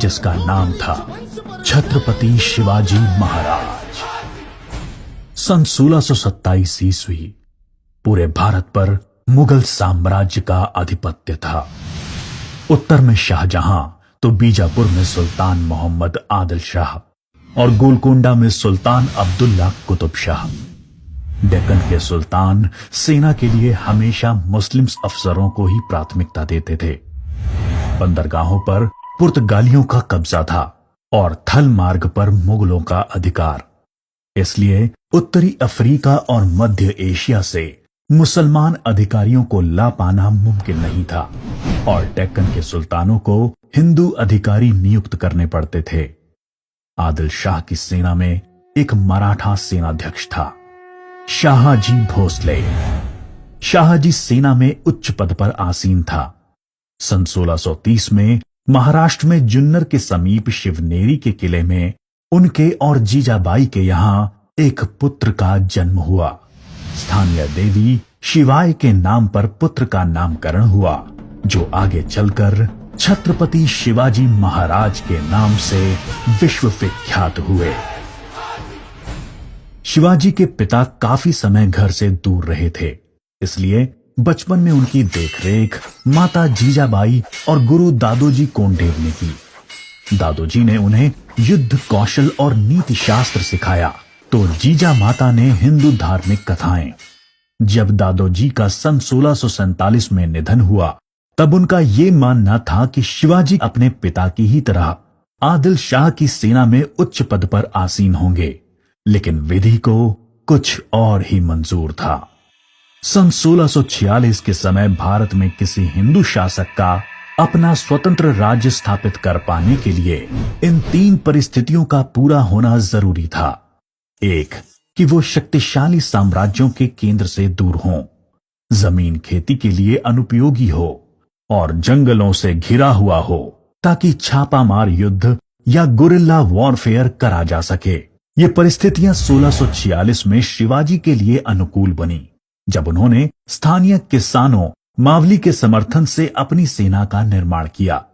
जिसका नाम था छत्रपति शिवाजी महाराज। सन 1627 ईस्वी पूरे भारत पर मुगल साम्राज्य का आधिपत्य था। उत्तर में शाहजहां तो बीजापुर में सुल्तान मोहम्मद आदिल शाह और गोलकोंडा में सुल्तान अब्दुल्ला कुतुब शाह। डेक्कन के सुल्तान सेना के लिए हमेशा मुस्लिम अफसरों को ही प्राथमिकता देते थे। बंदरगाहों पर पुर्तगालियों का कब्जा था और थल मार्ग पर मुगलों का अधिकार। इसलिए उत्तरी अफ्रीका और मध्य एशिया से मुसलमान अधिकारियों को ला पाना मुमकिन नहीं था और डेक्कन के सुल्तानों को हिंदू अधिकारी नियुक्त करने पड़ते थे। आदिल शाह की सेना में एक मराठा सेनाध्यक्ष था, शाहजी भोसले। शाहजी सेना में उच्च पद पर आसीन था। सन 1630 में महाराष्ट्र में जुन्नर के समीप शिवनेरी के किले में उनके और जीजाबाई के यहां एक पुत्र का जन्म हुआ। स्थानीय देवी शिवाय के नाम पर पुत्र का नामकरण हुआ, जो आगे चलकर छत्रपति शिवाजी महाराज के नाम से विश्व विख्यात हुए। शिवाजी के पिता काफी समय घर से दूर रहे थे, इसलिए बचपन में उनकी देखरेख माता जीजाबाई और गुरु दादोजी कोंडेव ने की। दादोजी ने उन्हें युद्ध कौशल और नीति शास्त्र सिखाया, तो जीजा माता ने हिंदू धार्मिक कथाएं। जब दादोजी का सन 1647 में निधन हुआ, तब उनका ये मानना था कि शिवाजी अपने पिता की ही तरह आदिल शाह की सेना में उच्च पद पर आसीन होंगे, लेकिन विधि को कुछ और ही मंजूर था। सन 1646 के समय भारत में किसी हिंदू शासक का अपना स्वतंत्र राज्य स्थापित कर पाने के लिए इन 3 परिस्थितियों का पूरा होना जरूरी था। एक, कि वो शक्तिशाली साम्राज्यों के केंद्र से दूर हों, जमीन खेती के लिए अनुपयोगी हो और जंगलों से घिरा हुआ हो, ताकि छापामार युद्ध या गुरिल्ला वॉरफेयर करा जा सके। ये परिस्थितियां 1646 में शिवाजी के लिए अनुकूल बनी, जब उन्होंने स्थानीय किसानों मावली के समर्थन से अपनी सेना का निर्माण किया।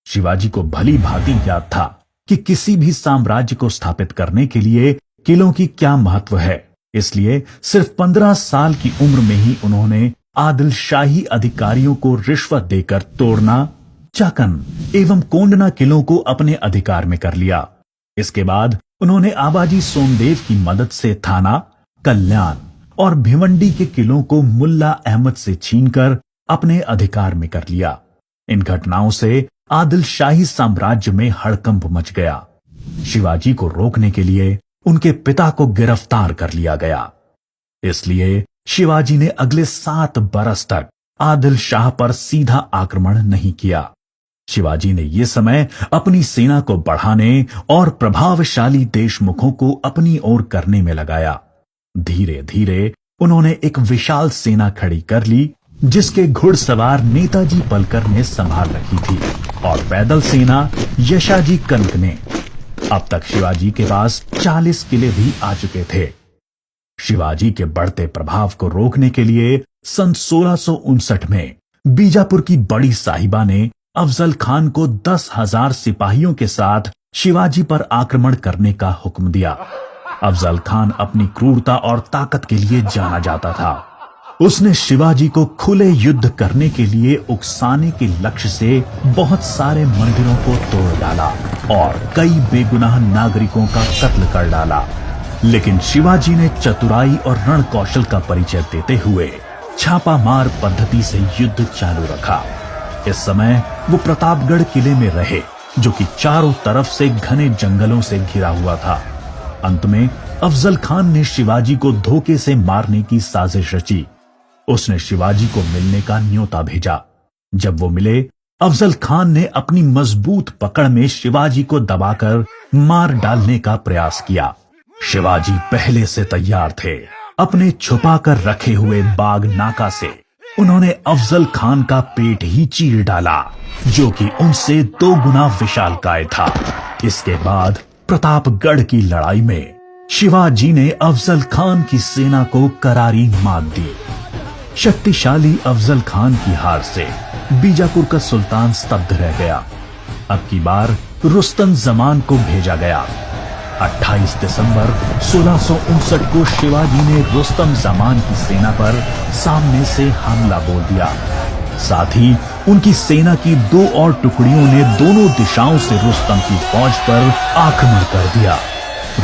शिवाजी को भली भांति याद था कि किसी भी साम्राज्य को स्थापित करने के लिए किलों की क्या महत्व है, इसलिए सिर्फ 15 साल की उम्र में ही उन्होंने आदिल शाही अधिकारियों को रिश्वत देकर तोड़ना, चाकन एवं कोंडना किलों को अपने अधिकार में कर लिया। इसके बाद उन्होंने आबाजी सोमदेव की मदद से थाना, कल्याण और भिवंडी के किलों को मुल्ला अहमद से छीनकर अपने अधिकार में कर लिया। इन घटनाओं से आदिल शाही साम्राज्य में हड़कंप मच गया। शिवाजी को रोकने के लिए उनके पिता को गिरफ्तार कर लिया गया। इसलिए शिवाजी ने अगले 7 बरस तक आदिल शाह पर सीधा आक्रमण नहीं किया। शिवाजी ने यह समय अपनी सेना को बढ़ाने और प्रभावशाली देशमुखों को अपनी ओर करने में लगाया। धीरे धीरे उन्होंने एक विशाल सेना खड़ी कर ली, जिसके घुड़सवार नेताजी पलकर ने संभाल रखी थी और पैदल सेना यशाजी कनक ने। अब तक शिवाजी के पास 40 किले भी आ चुके थे। शिवाजी के बढ़ते प्रभाव को रोकने के लिए सन 1659 में बीजापुर की बड़ी साहिबा ने अफजल खान को 10,000 सिपाहियों के साथ शिवाजी पर आक्रमण करने का हुक्म दिया। अफजल खान अपनी क्रूरता और ताकत के लिए जाना जाता था। उसने शिवाजी को खुले युद्ध करने के लिए उकसाने के लक्ष्य से बहुत सारे मंदिरों को तोड़ डाला और कई बेगुनाह नागरिकों का कत्ल कर डाला। लेकिन शिवाजी ने चतुराई और रण कौशल का परिचय देते हुए छापामार पद्धति से युद्ध चालू रखा। इस समय वो प्रतापगढ़ किले में रहे, जो कि चारों तरफ से घने जंगलों से घिरा हुआ था। अंत में अफजल खान ने शिवाजी को धोखे से मारने की साजिश रची। उसने शिवाजी को मिलने का न्योता भेजा। जब वो मिले, अफजल खान ने अपनी मजबूत पकड़ में शिवाजी को दबाकर मार डालने का प्रयास किया। शिवाजी पहले से तैयार थे। अपने छुपाकर रखे हुए बाग नाका से उन्होंने अफजल खान का पेट ही चीर डाला, जो कि उनसे 2 गुना विशालकाय था। इसके बाद प्रतापगढ़ की लड़ाई में शिवाजी ने अफजल खान की सेना को करारी मात दी। शक्तिशाली अफजल खान की हार से बीजापुर का सुल्तान स्तब्ध रह गया। अब की बार रुस्तम जमान को भेजा गया। 28 दिसंबर 1659 को शिवाजी ने रुस्तम जमान की सेना पर सामने से हमला बोल दिया। साथ ही उनकी सेना की 2 और टुकड़ियों ने दोनों दिशाओं से रुस्तम की फौज पर आक्रमण कर दिया।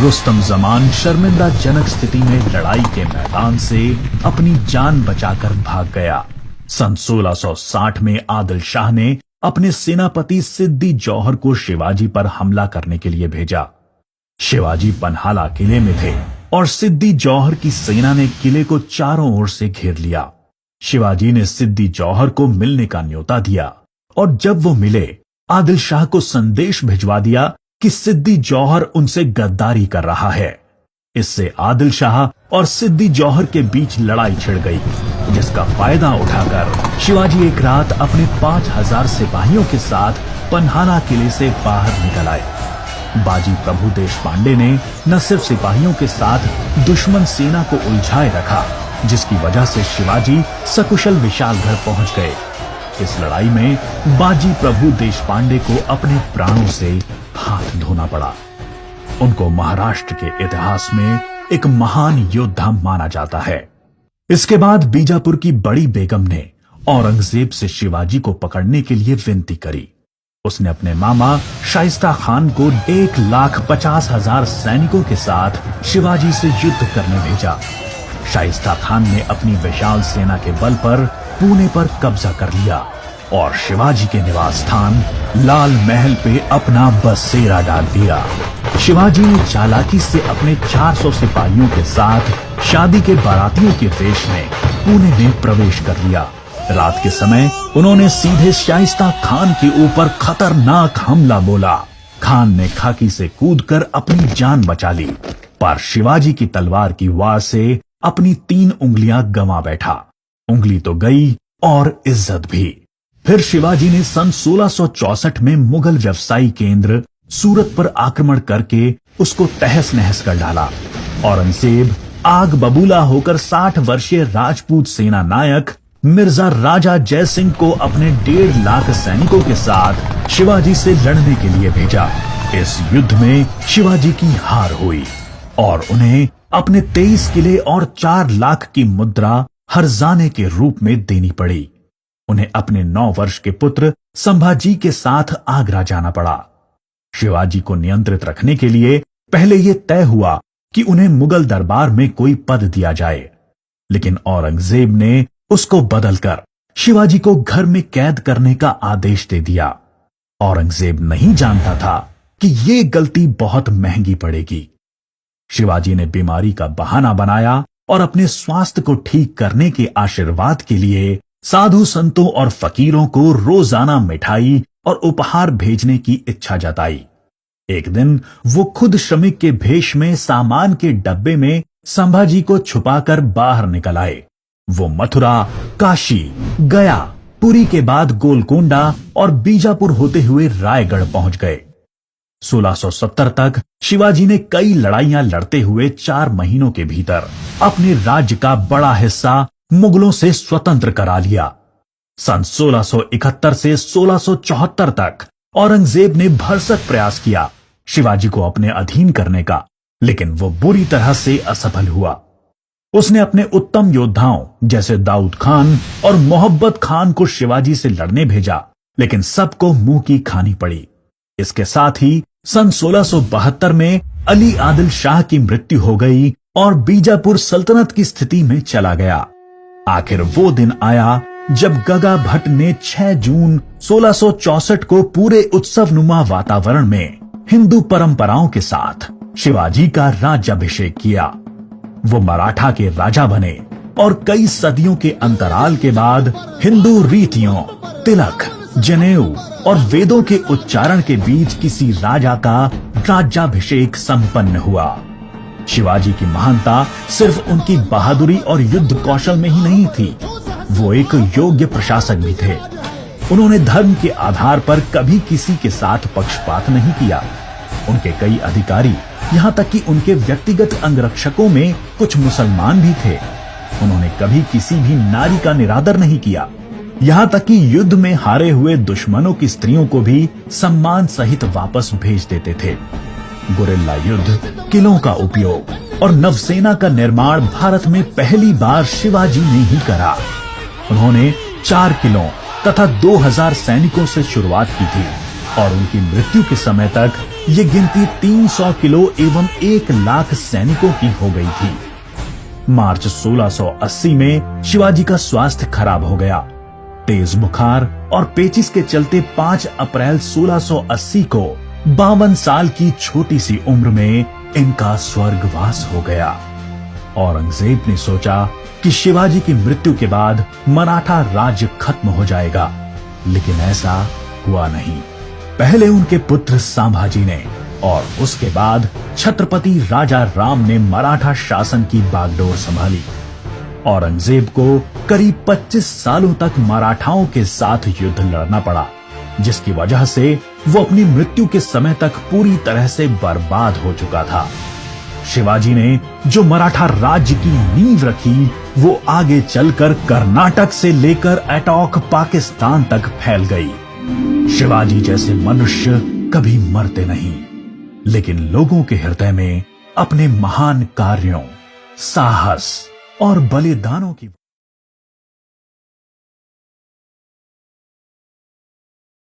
रुस्तम जमान शर्मिंदाजनक स्थिति में लड़ाई के मैदान से अपनी जान बचाकर भाग गया। सन 1660 में आदिल शाह ने अपने सेनापति सिद्दी जौहर को शिवाजी पर हमला करने के लिए भेजा। शिवाजी पन्हाला किले में थे और सिद्दी जौहर की सेना ने किले को चारों ओर से घेर लिया। शिवाजी ने सिद्दी जौहर को मिलने का न्योता दिया और जब वो मिले, आदिल शाह को संदेश भिजवा दिया कि सिद्दी जौहर उनसे गद्दारी कर रहा है। इससे आदिल शाह और सिद्दी जौहर के बीच लड़ाई छिड़ गई, जिसका फायदा उठाकर शिवाजी एक रात अपने 5000 सिपाहियों के साथ पन्हाला किले से बाहर निकल आए। बाजी प्रभु देशपांडे ने न सिर्फ सिपाहियों के साथ दुश्मन सेना को उलझाए रखा, जिसकी वजह से शिवाजी सकुशल विशालगढ़ पहुंच गए। इस लड़ाई में बाजी प्रभु देशपांडे को अपने प्राणों से हाथ धोना पड़ा। उनको महाराष्ट्र के इतिहास में एक महान योद्धा माना जाता है। इसके बाद बीजापुर की बड़ी बेगम ने औरंगजेब से शिवाजी को पकड़ने के लिए विनती करी। उसने अपने मामा शाइस्ता खान को 1,50,000 सैनिकों के साथ शिवाजी से युद्ध करने भेजा। शाइस्ता खान ने अपनी विशाल सेना के बल पर पुणे पर कब्जा कर लिया और शिवाजी के निवास स्थान लाल महल पे अपना बसेरा डाल दिया। शिवाजी ने चालाकी से अपने 400 सिपाहियों के साथ शादी के बारातियों के वेश में पुणे में प्रवेश कर लिया। रात के समय उन्होंने सीधे शाइस्ता खान के ऊपर खतरनाक हमला बोला। खान ने खाकी से कूदकर अपनी जान बचा ली, पर शिवाजी की तलवार की वार से अपनी 3 उंगलियां गंवा बैठा। उंगली तो गई और इज्जत भी। फिर शिवाजी ने सन 1664 में मुगल व्यवसायी केंद्र सूरत पर आक्रमण करके उसको तहस नहस कर डाला। औरंगजेब आग बबूला होकर 60 वर्षीय राजपूत सेना नायक मिर्जा राजा जय सिंह को अपने 1.5 लाख सैनिकों के साथ शिवाजी से लड़ने के लिए भेजा। इस युद्ध में शिवाजी की हार हुई और उन्हें अपने 23 किले और 4 लाख की मुद्रा हर्जाने के रूप में देनी पड़ी। उन्हें अपने 9 वर्ष के पुत्र संभाजी के साथ आगरा जाना पड़ा। शिवाजी को नियंत्रित रखने के लिए पहले यह तय हुआ कि उन्हें मुगल दरबार में कोई पद दिया जाए, लेकिन औरंगजेब ने उसको बदलकर शिवाजी को घर में कैद करने का आदेश दे दिया। औरंगजेब नहीं जानता था कि यह गलती बहुत महंगी पड़ेगी। शिवाजी ने बीमारी का बहाना बनाया और अपने स्वास्थ्य को ठीक करने के आशीर्वाद के लिए साधु संतों और फकीरों को रोजाना मिठाई और उपहार भेजने की इच्छा जताई। एक दिन वो खुद श्रमिक के भेष में सामान के डब्बे में संभाजी को छुपाकर बाहर निकल आए। वो मथुरा, काशी, गया, पुरी के बाद गोलकोंडा और बीजापुर होते हुए रायगढ़ पहुंच गए। 1670 तक शिवाजी ने कई लड़ाइयां लड़ते हुए 4 महीनों के भीतर अपने राज्य का बड़ा हिस्सा मुगलों से स्वतंत्र करा लिया। सन 1671 से 1674 तक औरंगजेब ने भरसक प्रयास किया शिवाजी को अपने अधीन करने का, लेकिन वो बुरी तरह से असफल हुआ। उसने अपने उत्तम योद्धाओं जैसे दाऊद खान और मोहब्बत खान को शिवाजी से लड़ने भेजा, लेकिन सबको मुंह की खानी पड़ी। इसके साथ ही सन 1672 में अली आदिल शाह की मृत्यु हो गई और बीजापुर सल्तनत की स्थिति में चला गया। आखिर वो दिन आया जब गगा भट्ट ने 6 जून 1664 को पूरे उत्सवनुमा वातावरण में हिंदू परंपराओं के साथ शिवाजी का राज्याभिषेक किया। वो मराठा के राजा बने और कई सदियों के अंतराल के बाद हिंदू रीतियों, तिलक, जनेऊ और वेदों के उच्चारण के बीच किसी राजा का राज्याभिषेक संपन्न हुआ। शिवाजी की महानता सिर्फ उनकी बहादुरी और युद्ध कौशल में ही नहीं थी, वो एक योग्य प्रशासक भी थे। उन्होंने धर्म के आधार पर कभी किसी के साथ पक्षपात नहीं किया। उनके कई अधिकारी, यहां तक कि उनके व्यक्तिगत अंगरक्षकों में कुछ मुसलमान भी थे। उन्होंने कभी किसी भी नारी का निरादर नहीं किया। यहाँ तक कि युद्ध में हारे हुए दुश्मनों की स्त्रियों को भी सम्मान सहित वापस भेज देते थे। गुरिल्ला युद्ध, किलों का उपयोग और नवसेना का निर्माण भारत में पहली बार शिवाजी ने ही करा। उन्होंने 4 किलों तथा 2000 सैनिकों से शुरुआत की थी और उनकी मृत्यु के समय तक ये गिनती 300 किलो एवं 1 लाख सैनिकों की हो गई थी। मार्च 1680 में शिवाजी का स्वास्थ्य खराब हो गया। तेज बुखार और पेचिस के चलते 5 अप्रैल 1680 को 52 साल की छोटी सी उम्र में इनका स्वर्गवास हो गया। औरंगजेब ने सोचा कि शिवाजी की मृत्यु के बाद मराठा राज्य खत्म हो जाएगा, लेकिन ऐसा हुआ नहीं। पहले उनके पुत्र संभाजी ने और उसके बाद छत्रपति राजा राम ने मराठा शासन की बागडोर संभाली। औरंगजेब को करीब 25 सालों तक मराठाओं के साथ युद्ध लड़ना पड़ा, जिसकी वजह से वो अपनी मृत्यु के समय तक पूरी तरह से बर्बाद हो चुका था। शिवाजी ने जो मराठा राज्य की नींव रखी, वो आगे चलकर कर्नाटक से लेकर अटॉक पाकिस्तान तक फैल गई। शिवाजी जैसे मनुष्य कभी मरते नहीं, लेकिन लोगों के हृदय में अपने महान कार्यों, साहस और बलिदानों की